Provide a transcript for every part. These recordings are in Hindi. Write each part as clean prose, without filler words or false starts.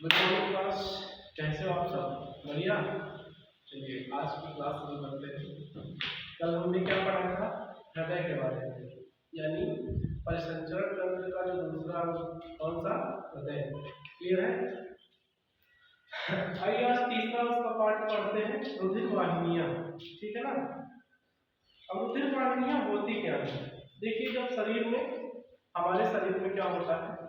Good morning class. कैसे हो आप सब? बढ़िया। चलिए आज की क्लास शुरू करते हैं। कल हमने क्या पढ़ा था? हृदय के बारे में, यानी परिसंचरण तंत्र का जो दूसरा कौन सा? हृदय। क्लियर है? आइए आज तीसरा उसका पार्ट पढ़ते हैं, रुधिर वाहिनियां। ठीक है ना? अब रुधिर वाहिनियां होती क्या है? देखिए, जब शरीर में, हमारे शरीर में क्या होता है,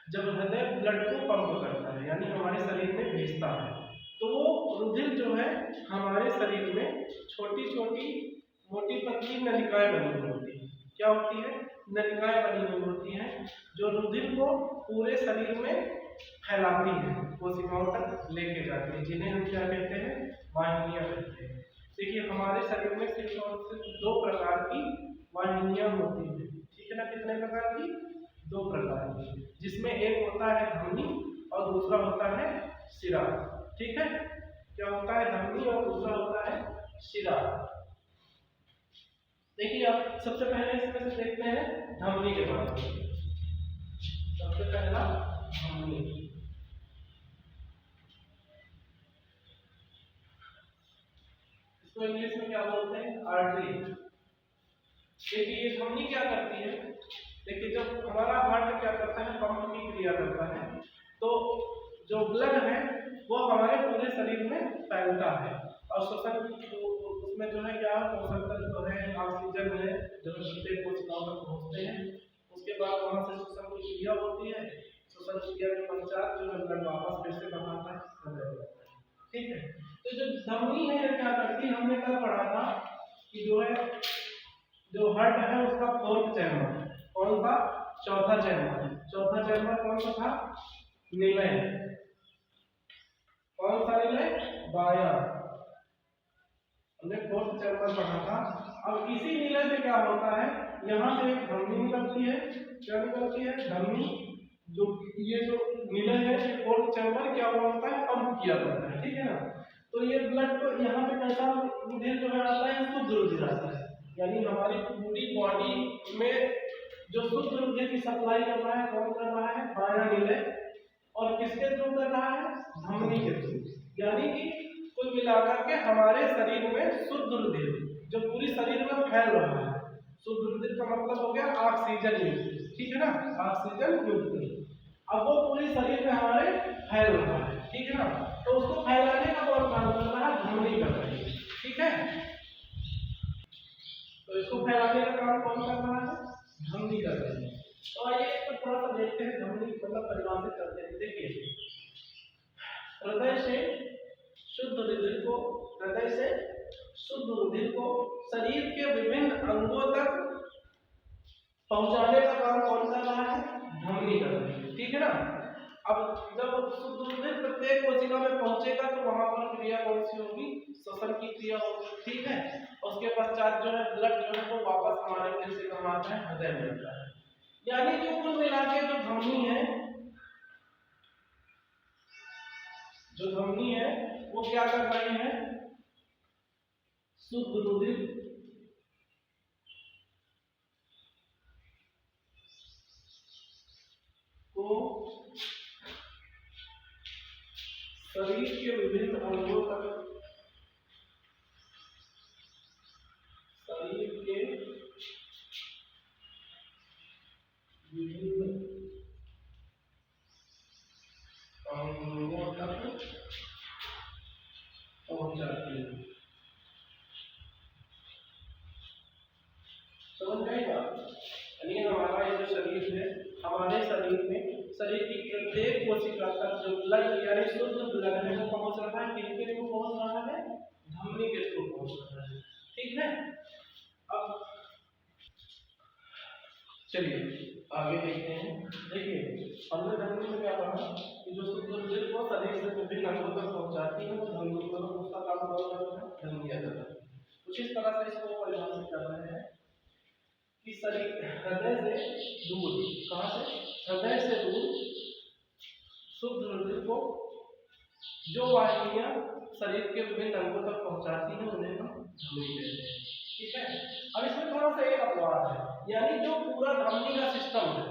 जब हृदय ब्लड को पंप करता है यानी हमारे शरीर में भेजता है, तो वो रुधिर जो है हमारे शरीर में छोटी छोटी मोटी पतली नलिकाएं बनी हुई होती है। क्या होती है? नलिकाएं बनी हुई होती हैं जो रुधिर को पूरे शरीर में फैलाती है, कोशिकाओं तक लेके जाती है, जिन्हें हम क्या कहते हैं? वाहिनियां कहते हैं। देखिए, हमारे शरीर में सिर्फ और सिर्फ दो प्रकार की वाहिनियां होती है। ठीक है ना? कितने प्रकार की? दो प्रकार की, जिसमें एक होता है धमनी और दूसरा होता है शिरा। ठीक है? क्या होता है? धमनी और दूसरा होता है शिरा। देखिए, आप सबसे पहले इसमें से देखते हैं धमनी के बारे में। सबसे पहला धमनी। इसको इंग्लिश में क्या बोलते हैं? आर्टरी। देखिए, ये धमनी क्या करती है? देखिए, जब हमारा हार्ट क्या करता है? पंप की क्रिया करता है, तो जो ब्लड है वो हमारे पूरे शरीर में फैलता है और श्वसन उसमें जो है क्या पोषक तत्व है, ऑक्सीजन है, जो प्रत्येक कोशिकाओं तक पहुंचते हैं। उसके बाद वहां से श्वसन की क्रिया होती है। श्वसन क्रिया के पश्चात जो है ब्लड वापस फिर से बनाता है। ठीक है? तो जो धमनी है क्या करती है? हमने कल पढ़ा था कि जो है, जो हार्ट है उसका फोर्थ चैम्बर कौन सा? चौथा चैम्बर। चौथा चैम्बर कौन सा था? निलय। कौन सा निलय? बाया। हमने फोर्थ चैम्बर पढ़ा था। अब इसी निलय से क्या होता है? यहाँ से एक धमनी निकलती है। क्या निकलती है? धमनी। जो ये जो निलय है, ये फोर्थ चैम्बर क्या होता है? पंप किया जाता है। ठीक है ना? तो ये ब्लड को यहाँ पे कैसा रुधिर जो है आता है? शुद्ध रुधिर आता है, यानी हमारी पूरी बॉडी में जो शुद्ध रुधिर की सप्लाई कर रहा है, कौन कर रहा है? बाया निलय। और किसके थ्रू कर रहा है? धमनी के थ्रू। यानी कि कुल मिलाकर के हमारे शरीर में शुद्ध रुधिर जो पूरी शरीर में फैल रहा है, शुद्ध रुधिर का मतलब हो गया ऑक्सीजन युक्त। ठीक है ना? ऑक्सीजन युक्त। अब वो पूरी शरीर में हमारे फैल रहा है। ठीक है ना? तो उसको फैलाने का कौन काम कर रहा है? धमनी कर रही है। ठीक है? तो इसको फैलाने का काम कौन कर रहा है? धमनी कर रही है। तो आइए इसको थोड़ा सा देखते हैं, धमनी मतलब परिभाषित करते हैं। देखिए, हृदय से शुद्ध रुधिर को, हृदय से शुद्ध रुधिर को शरीर के विभिन्न अंगों तक पहुंचाने का काम कौन कर रहा है? धमनी कर रही है। ठीक है ना? अब जब शुद्ध रुधिर प्रत्येक कोशिका में पहुंचेगा तो वहां पर क्रिया कौन सी होगी? श्वसन की क्रिया होगी। ठीक है? उसके पश्चात जो है ब्लड जो है वो वापस हमारे फिर से कहाँ आता है? हृदय में आता है। यानी जो कुल मिला के जो धमनी है, जो धमनी है वो क्या कर रही है? शुद्ध रुधिर को शरीर के विभिन्न अंगों तक, शरीर के विभिन्न अंगों तक पहुंचाती है। समझ आएगा? यानी हमारा ये जो शरीर है, हमारे शरीर में शरीर की प्रत्येक कोशिका तक जो ब्लड यानी शुद्ध ब्लड है वो पहुंच रहा है। किसके थ्रू पहुंच रहा है? धमनी के थ्रू पहुंच रहा है। ठीक है? अब चलिए आगे देखते हैं। देखिए, हमने धमनी में क्या पढ़ा कि जो शुद्ध रुधिर को शरीर से विभिन्न अंगों तक पहुंचाती है वो धमनी, मतलब उसका काम कौन करता है? धमनी करता है। कुछ इस तरह से इसको परिभाषित कर रहे हैं कि शरीर हृदय से दूर, कहाँ से? हृदय से दूर शुद्ध रुधिर को जो वाहिनियां शरीर के विभिन्न अंगों तक पहुंचाती हैं उन्हें हम धमनी कहते हैं। ठीक है? अब इसमें थोड़ा सा एक अपवाद है, यानी जो पूरा धमनी का सिस्टम है,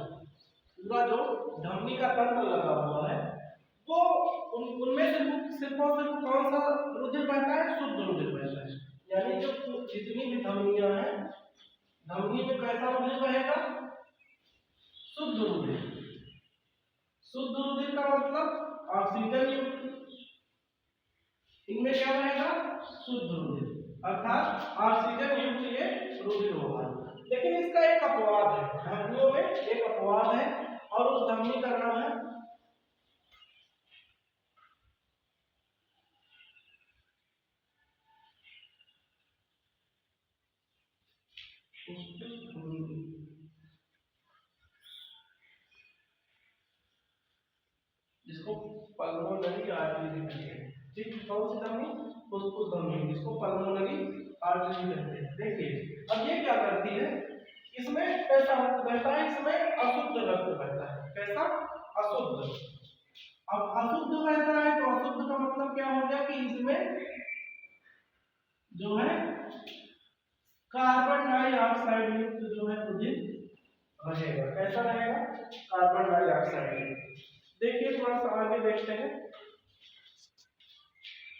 पूरा जो धमनी का तंत्र लगा हुआ है तो उनमें सिर्फ और सिर्फ कौन सा रुधिर बहता है? शुद्ध रुधिर बहता है। यानी जो जितनी भी धमनियां हैं, धमनी में कैसा रुधिर बहेगा? शुद्ध रुधिर। शुद्ध रुधिर का मतलब ऑक्सीजन युक्त, इनमें क्या बहेगा? शुद्ध रुधिर, अर्थात ऑक्सीजन युक्त ये रुधिर होगा। लेकिन इसका एक अपवाद है, धमनियों में एक अपवाद है, और उस धमनी का नाम है जिसको पल्मोनरी आर्टरी कहते हैं। ठीक, कौन सी धमनी? फुफ्फुस धमनी, जिसको पल्मोनरी आर्टरी कहते हैं। देखिए अब ये क्या करती है, इसमें कैसा रक्त बहता है? इसमें अशुद्ध रक्त बहता है। कैसा? अशुद्ध। अब अशुद्ध बहता है तो अशुद्ध का मतलब क्या हो गया कि इसमें जो है कार्बन डाइऑक्साइड युक्त जो है रुधिर रहेगा। कैसा रहेगा? Carbon dioxide. देखिए थोड़ा सा आगे देखते हैं,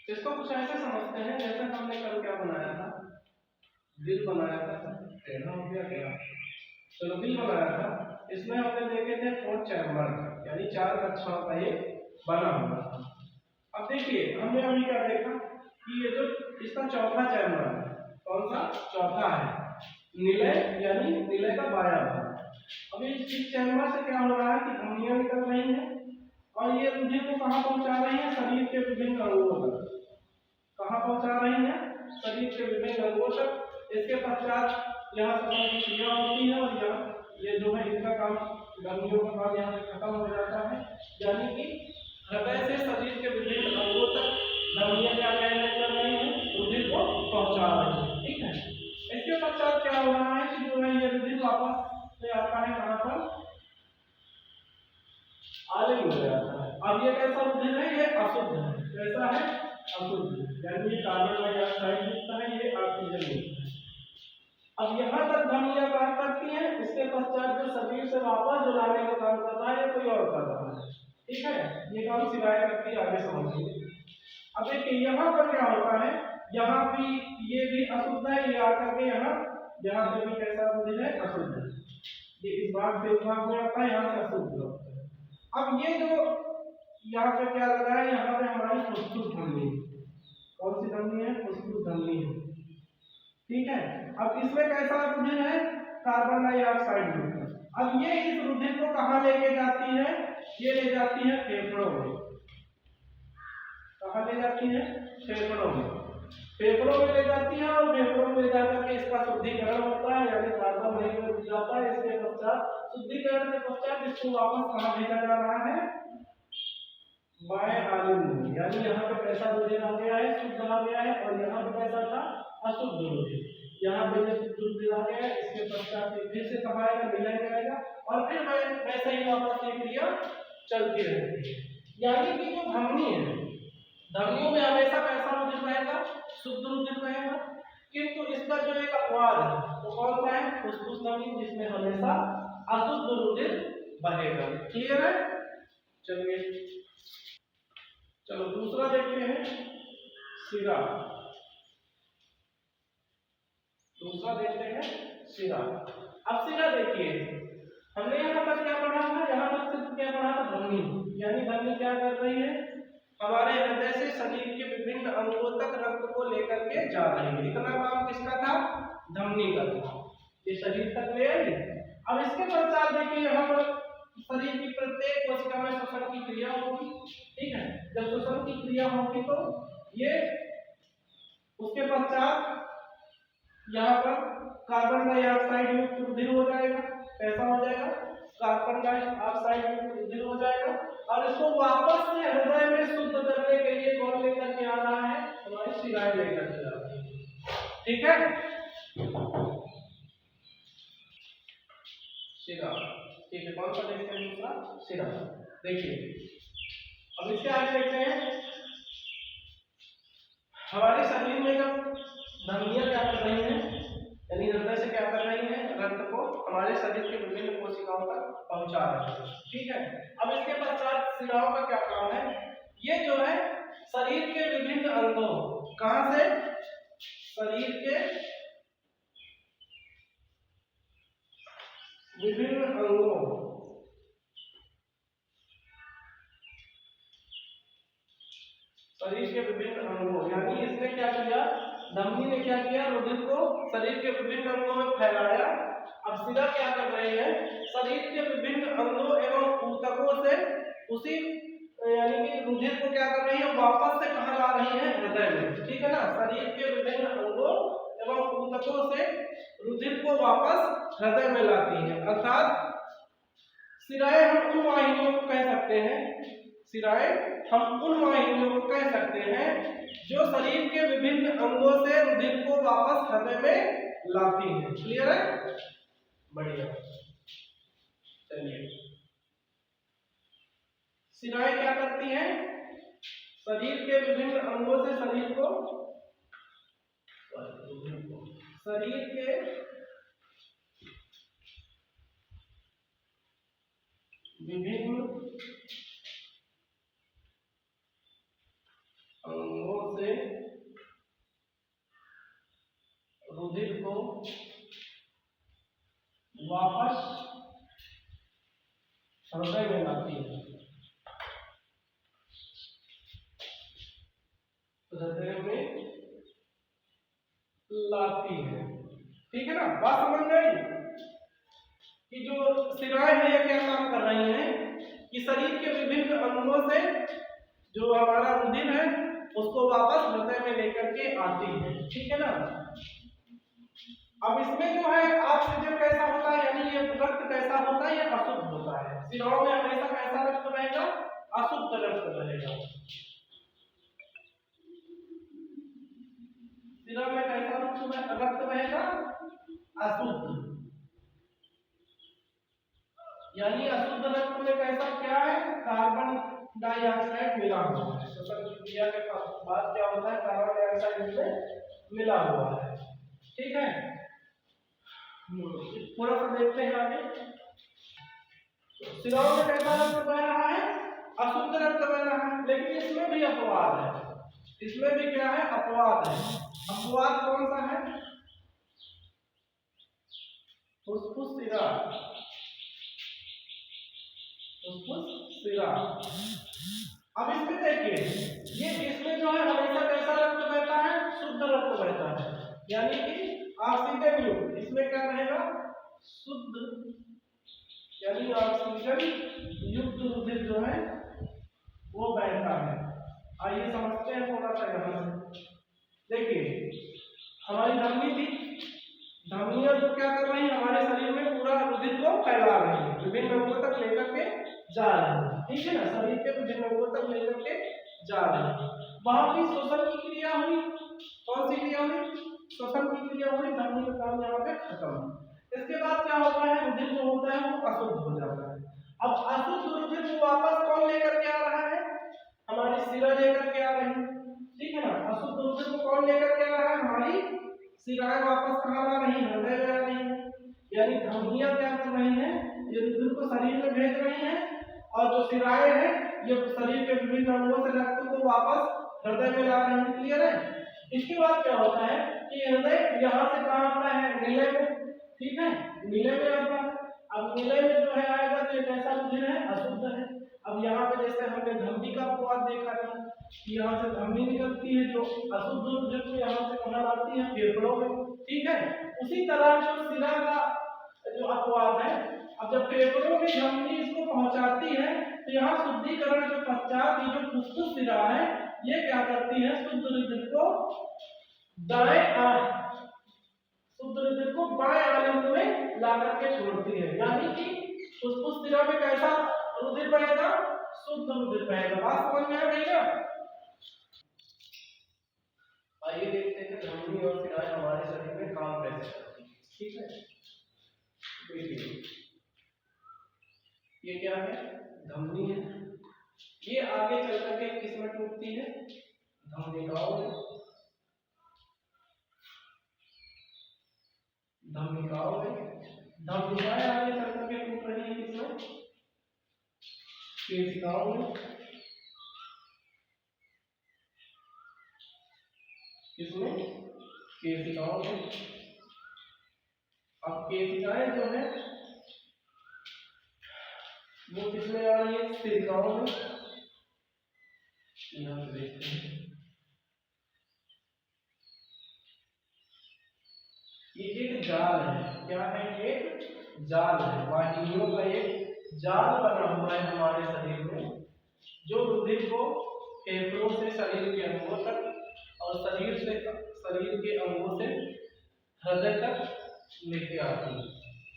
इसको कुछ ऐसे समझते हैं जैसे हमने कल क्या बनाया था, बिल बनाया था, कहना हो गया क्या, चलो बिल बनाया था। इसमें हमने देखे थे 4 चैम्बर, यानी 4 कक्षाओं का ये बना हुआ था। अब देखिए हमने अभी क्या देखा कि ये जो इसका चौथा चैम्बर है, कौन सा? चौथा है, निलय, यानी निलय का बायां भाग। अभी इस चैम्बर से क्या हो रहा है कि धमनियां निकल रही हैं और ये रुधिर को कहाँ पहुंचा रही है? शरीर के विभिन्न अंगों तक। कहाँ पहुंचा रही है? शरीर के विभिन्न अंगों तक। इसके पश्चात यहाँ से क्रिया होती है और यहाँ ये जो है इनका काम, धमनियों का काम यहाँ से खत्म हो जाता है। यानी कि हृदय से शरीर के विभिन्न अंगों तक धमनियां क्या कर रही है? रुधिर को पहुंचा रही है। ठीक है, इसके पश्चात क्या हो रहा है कि जो है ये रुधिर वापस से आता है कहाँ पर? आलिंग हो जाता है। अब ये कैसा रुधिर है? ये अशुद्ध है। कैसा है? अशुद्ध, यानी ये कार्बन डाइऑक्साइड युक्त है, ये ऑक्सीजन युक्त है। अब यहाँ तक धमनियां काम करती हैं, इसके पश्चात जो शरीर से वापस जो लाने का काम करता है कोई और कर रहा है। ठीक है, ये काम सिवाय करती है, आगे समझिए। अब देखिए यहाँ पर क्या होता है, यहाँ भी ये भी अशुद्ध है, ये आकर के यहाँ पे भी कैसा रुधिर है? अशुद्ध है। ये इस भाग से इस भाग में आता है, यहाँ से अशुद्ध होता है। अब ये जो यहाँ पे क्या लगा है, यहाँ पे हमारी फुफ्फुस धमनी, कौन सी धमनी है? फुफ्फुस धमनी है। ठीक है, अब इसमें कैसा रुधिर है? कार्बन डाइऑक्साइड युक्त। अब ये इस रुधिर को कहाँ लेके जाती है? ये ले जाती है फेफड़ों में। कहाँ ले जाती है? फेफड़ों में। फेफड़ों में ले जाती है और फेफड़ों में ले जाकर के इसका शुद्धिकरण होता है, यानी कार्बन नहीं में जाता है। इसके पश्चात शुद्धिकरण के पश्चात इसको वापस कहाँ भेजा जा रहा है? बाएं आलिंग में। यानी यहाँ पे कैसा रुधिर आ गया है? शुद्ध आ गया है, और यहाँ पे कैसा था? अशुद्ध रुधिर। यहाँ पे जो शुद्ध रुधिर आ गया है, इसके पश्चात फिर से कहाँ आएगा? मिलाया जाएगा, और फिर वैसे ही वापस ये क्रिया चलती रहती है। यानी कि जो धमनी है, धमनियों में हमेशा कैसा रुधिर बहेगा? शुद्ध रुधिर बहेगा। किंतु इसका जो एक अपवाद है वो कौन सा है? फुफ्फुस धमनी, जिसमें हमेशा अशुद्ध रुधिर बहेगा। क्लियर है? चलिए चलो दूसरा देखते हैं, शिरा। दूसरा देखते हैं शिरा। अब शिरा देखिए, हमने यहाँ पर क्या पढ़ा था? यहाँ पर सिर्फ क्या पढ़ा था? धमनी। यानी धमनी क्या कर रही है? हमारे हृदय से शरीर के विभिन्न अंगों तक रक्त को लेकर के जा रही है। इतना काम किसका था? धमनी का था। ये शरीर तक ले आई। अब इसके पश्चात देखिए यहाँ पर शरीर की प्रत्येक कोशिका में श्वसन की क्रिया होगी। ठीक है, जब श्वसन की क्रिया होगी तो ये उसके पश्चात यहाँ पर कार्बन डाइऑक्साइड युक्त रुधिर हो जाएगा। कैसा हो जाएगा? कार्बन डाइऑक्साइड युक्त रुधिर हो जाएगा, और इसको वापस से हृदय में शुद्ध करने के लिए कौन लेकर के आ रहा है? हमारी शिराएं लेकर के आ रही है। ठीक है, शिरा। ठीक है, कौन सा देखते हैं? दूसरा शिरा। देखिए अब इसके आगे देखते हैं, हमारे शरीर में जब धमनियां क्या कर रही हैं? यानी हृदय से क्या कर रही है, रक्त को हमारे शरीर के विभिन्न कोशिकाओं तक पहुंचा रही है। ठीक है, अब इसके पश्चात शिराओं का क्या काम है, ये जो है शरीर के विभिन्न अंगों, कहां से, शरीर के विभिन्न अंगों, शरीर के विभिन्न अंगों, यानी इसने क्या किया, धमनी ने क्या किया, रुधिर को शरीर के विभिन्न अंगों में फैलाया। अब शिरा क्या कर रही है, शरीर के विभिन्न अंगों एवं ऊतकों से उसी यानी कि रुधिर को क्या कर रही है, वापस से कहां ला रही है, हृदय में। ठीक है ना, शरीर के विभिन्न अंगों एवं ऊतकों से रुधिर को वापस हृदय में लाती है। अर्थात शिराएं हम उन वाहिनियों को कह सकते हैं, शिराएं हम उन वाहिनियों को कह सकते हैं जो शरीर के विभिन्न अंगों से रुधिर को वापस हृदय में लाती हैं। क्लियर है, बढ़िया। चलिए, शिराएं क्या करती हैं, शरीर के विभिन्न अंगों से शरीर के विभिन्न अंगों से रुधिर को वापस हृदय में लाती है, हृदय में लाती है। ठीक है ना, बात समझ में आई कि जो शिराएं हैं ये क्या काम कर रही हैं कि शरीर के विभिन्न अंगों से जो हमारा रुधिर है उसको वापस हृदय में लेकर के आती है। ठीक है ना, अब इसमें जो है ऑक्सीजन कैसा होता है, यानी ये रक्त कैसा होता है, ये अशुद्ध होता है। शिराओं में हमेशा कैसा रक्त बहेगा, अशुद्ध रक्त बहेगा। शिरा में कैसा रक्त बहेगा, अशुद्ध, यानी अशुद्ध रक्त में कैसा क्या है, कार्बन डाइऑक्साइड मिला हुआ है। श्वसन क्रिया के बाद क्या होता है, कार्बन डाइऑक्साइड इसमें मिला हुआ है। ठीक है, थोड़ा सा देखते हैं आगे। शिराओं में कैसा रक्त बह रहा है, अशुद्ध रक्त बह रहा है, लेकिन इसमें भी अपवाद है, इसमें भी क्या है, अपवाद है। अपवाद कौन सा है, फुसफुस शिरा, फुसफुस शिरा। अब इसमें देखिए, ये इसमें जो है हमेशा कैसा रक्त बहता है, शुद्ध रक्त बहता है, यानी कि ऑक्सीजन युक्त, इसमें क्या रहेगा, शुद्ध, यानी ऑक्सीजन युक्त रुधिर जो है वो बहता है। आइए समझते हैं थोड़ा सा यहाँ से। देखिए, हमारी धमनी थी, धमनियां जो क्या कर रही है, हमारे शरीर में पूरा रुधिर को फैला रही है, विभिन्न अंगों तक लेकर के जा रही है। ठीक है ना, शरीर के विभिन्न अंगों तक लेकर के जा रही है। वहां भी श्वसन की क्रिया हुई, कौन सी क्रिया हुई, श्वसन की क्रिया हुई, धमनी का काम यहाँ पे खत्म। इसके बाद क्या होता है, रुधिर जो होता है वो अशुद्ध हो जाता है। अब अशुद्ध रुधिर को वापस कौन लेकर के आ रहा है, हमारी शिरा लेकर के आ रही है। ठीक है ना, अशुद्ध रुधिर को कौन लेकर के आ रहा है, हमारी शिराएं वापस कहाँ ला रही है, हृदय में आ रही है। यानी धमनियां क्या कर रही हैं, ये रुधिर को शरीर में भेज रही हैं, और जो शिराएं हैं ये शरीर के विभिन्न अंगों से रक्त को वापस हृदय में ला रही हैं। क्लियर है, इसके बाद क्या होता है कि हृदय यहाँ से कहाँ आता है, नीले में। ठीक है, नीले में आता है। अब नीले में जो है आएगा तो ये कैसा रुधिर है, अशुद्ध है। अब यहाँ पे जैसे हमने धमनी का अपवाद देखा था कि यहाँ से धमनी निकलती है जो अशुद्ध रुधिर को यहाँ से कहाँ लाती है, फेफड़ों में। ठीक है, उसी तरह जो शिरा का जो अपवाद है, अब जब फेफड़ों में धमनी इसको पहुंचाती है तो यहाँ शुद्धिकरण के पश्चात ये जो फुसफुस शिरा है ये क्या करती है, शुद्ध रुधिर को शुद्ध रुधिर को बाएं आनंद में ला करके छोड़ती है। यानी कि फुसफुस शिरा में कैसा रुधिर बहेगा, शुद्ध रुधिर बहेगा। बात समझ में आ गई ना। आइए देखते हैं धमनी और शिराएं हमारे शरीर में काम कैसे करती है। ठीक है, देखिए ये क्या है, धमनी है, ये आगे चल करके किसमें टूटती है, धमनिकाओं में। धमनिकाओं में, धमनिकाएं आगे चल करके टूट रही है किसमें, केशिकाओं में, किसमें, केशिकाओं में। अब केशिकाएं जो है वो किसमें आ रही है, सिलिकाओं में। यहाँ पे देखते हैं, ये एक जाल है, क्या है, एक जाल है, वाहिनियों का एक जाल बना हुआ है हमारे शरीर में, जो रुधिर को फेफड़ों से शरीर के अंगों तक और शरीर के अंगों से हृदय तक लेके आती है।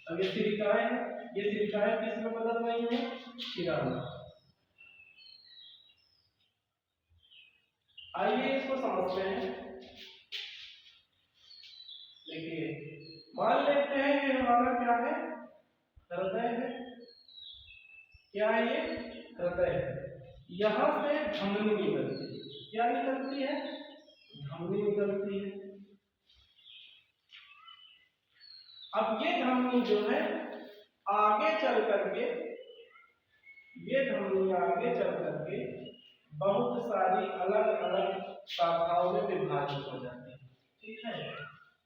अब ये सिलिकाएं हैं, ये सिलिकाएं किस में बदल रही है, शिरा में। आइए इसको समझते हैं। देखिए, मान लेते हैं कि हमारा क्या है, हृदय है, क्या है ये, हृदय है। यहां से धमनी निकलती है, क्या निकलती है, धमनी निकलती है। अब ये धमनी जो है आगे चल करके, ये धमनी आगे चल करके बहुत सारी अलग अलग शाखाओं में विभाजित हो जाती है, ठीक है।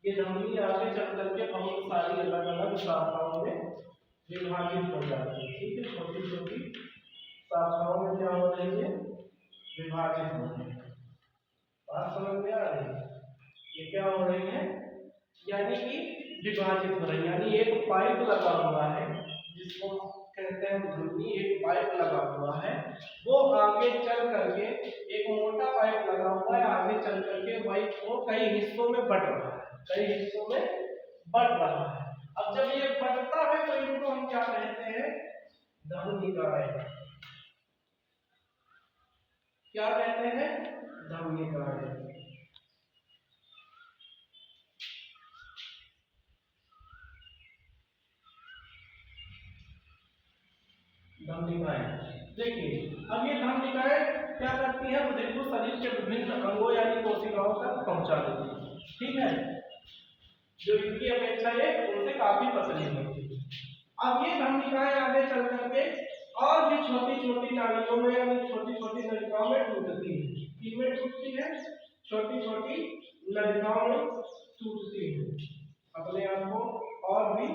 ये धमनी आगे चल करके बहुत सारी अलग अलग शाखाओं में विभाजित हो जाती है, ठीक है। छोटी छोटी शाखाओं में क्या हो रही है, विभाजित हो रही है। बात समझ में आ रही है, ये क्या हो रही है, यानी कि विभाजित हो रही है। यानी एक पाइप लगा हुआ है जिसको कहते हैं धमनी, एक पाइप लगा हुआ है, वो आगे चल करके, एक मोटा पाइप लगा हुआ है, आगे चल करके पाइप को कई हिस्सों में बट रहा है, कई हिस्सों में बढ़ रहा है। अब जब ये बढ़ता है तो इनको हम क्या कहते हैं, धमनिकाएं। क्या कहते हैं, धमनिकाएं। धमनिकाएं, देखिए अब ये धमनिकाएं क्या करती है, रुधिर को शरीर के विभिन्न अंगों यानी कोशिकाओं तक पहुंचा देती है, ठीक है, जो इनकी अपेक्षा है उनसे काफी पतली होती है। अब ये धमनिकाएं आगे चल करके और भी छोटी छोटी नालियों में यानी छोटी छोटी नलिकाओं में टूटती है, किसमें टूटती है, छोटी छोटी नलिकाओं में टूटती है, अपने आप को और भी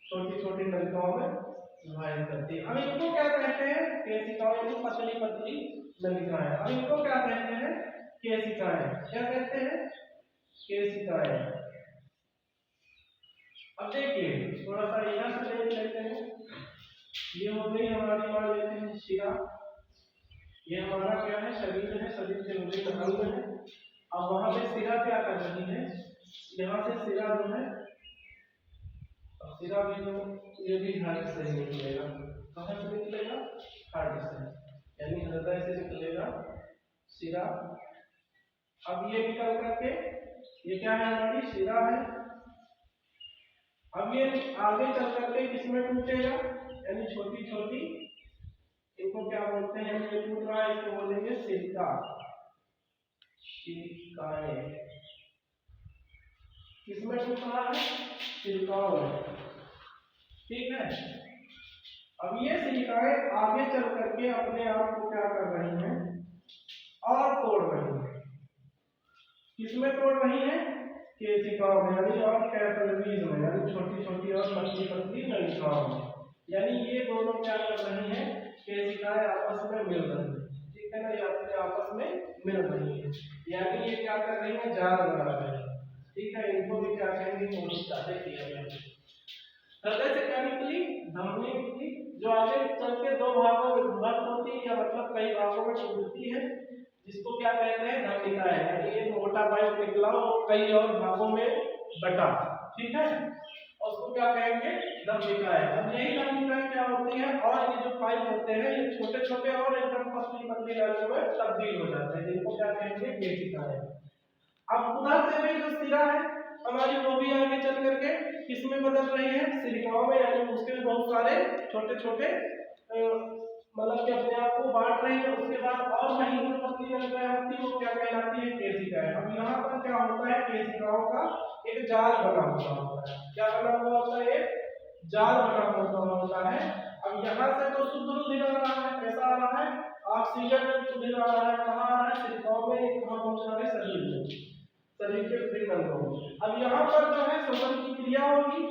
छोटी छोटी नलिकाओं में विभाजित करती है। अब इनको क्या कहते हैं, केशिकाएं, यानी पतली पतली नलिकाएं। अब इनको क्या कहते हैं, केशिकाएं। क्या कहते हैं, केशिकाएं। अब देखिए थोड़ा सा इधर से देख लेते हैं, ये हो गई हमारी, मान लेते हैं शिरा, ये हमारा क्या है, शरीर है, शरीर के विभिन्न अंग है। अब वहां पे शिरा क्या कर रही है, यहाँ से शिरा जो है, शिरा भी जो, ये भी हार्ट से निकलेगा, कहाँ से निकलेगा, हार्ट से, यानी हृदय से निकलेगा शिरा। अब ये निकल करके, ये क्या है, हमारी शिरा है। अब ये आगे चल करके किसमें टूटेगा, यानी छोटी छोटी, इनको क्या बोलते हैं, ये टूट रहा है, इसको बोलेंगे सिलिका, सिलिकाएं। किसमें टूट रहा है, सिलिकाओं में, ठीक है। अब ये सिलिकाएं आगे चल करके अपने आप को क्या कर रही हैं, और तोड़ रही हैं, किसमें तोड़ रही हैं, केशिकाओं में, यानी और कैपिलरीज में, यानी छोटी छोटी और पतली पतली नलिकाओं में। यानी ये दोनों क्या कर रही हैं, केशिकाएं आपस में मिल रही है, ठीक है ना, ये अपने आपस में मिल रही है, यानी ये क्या कर रही है, जाल बना रही है, ठीक है। इनको भी क्या कहेंगे, कोशिकाएं किया गया। हृदय से क्या निकली, धमनी निकली, जो आगे चल के दो भागों में विभक्त होती है, या मतलब कई भागों में टूटती है, जिसको क्या कहते हैं, धमनिकाएं। यानी ये मोटा पाइप निकला और कई और भागों में बटा, ठीक है, और उसको क्या कहेंगे, धमनिकाएं। अब यही धमनिकाएं क्या होती है, और ये जो पाइप होते हैं ये छोटे छोटे और एकदम पतली पतली नालियों में तब्दील हो जाते हैं, जिनको क्या कहेंगे, केशिकाएं। अब उधर से भी जो शिरा है हमारी, वो भी आगे चल करके किसमें बदल रही है, सिलिकाओं में, यानी उसके बहुत सारे छोटे छोटे मतलब कि अपने आप को बांट रही है, उसके बाद और महीन जो पतली नलिकाएं होती है वो क्या कहलाती है, केशिकाएं। अब यहाँ पर क्या होता है, केशिकाओं का एक जाल बना हुआ होता है। क्या बना हुआ होता है, एक जाल बना हुआ होता है। अब यहाँ से तो शुद्ध रुधिर आ रहा है, कैसा आ रहा है, ऑक्सीजन रुधिर आ रहा है, कहाँ आ रहा है, शिराओं में, कहाँ पहुंच रहा है, शरीर में, शरीर के विभिन्न अंगों में। अब यहाँ पर जो है श्वसन की क्रिया होगी,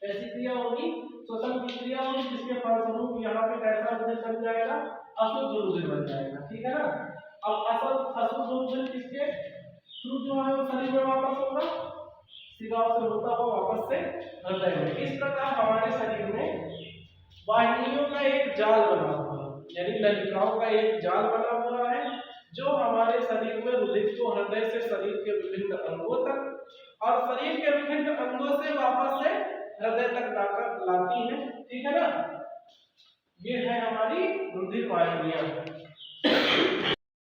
ऐसी क्रिया होगी, श्वसन की क्रिया होगी, जिसके फलस्वरूप यहाँ पे कैसा रुधिर बन जाएगा, अशुद्ध रुधिर बन जाएगा, ठीक है ना। अब अशुद्ध रुधिर किसके थ्रू जो है वो शरीर में वापस होगा, शिराओं से होता हुआ वापस से हृदय में। इस प्रकार हमारे शरीर में वाहिनियों का एक जाल बना हुआ है, यानी नलिकाओं का एक जाल बना हुआ है, जो हमारे शरीर में रुधिर को हृदय से शरीर के विभिन्न अंगों तक और शरीर के विभिन्न अंगों से वापस से हृदय तक लाकर लाती है, ठीक है ना। ये है हमारी रुधिर वाहिनियां।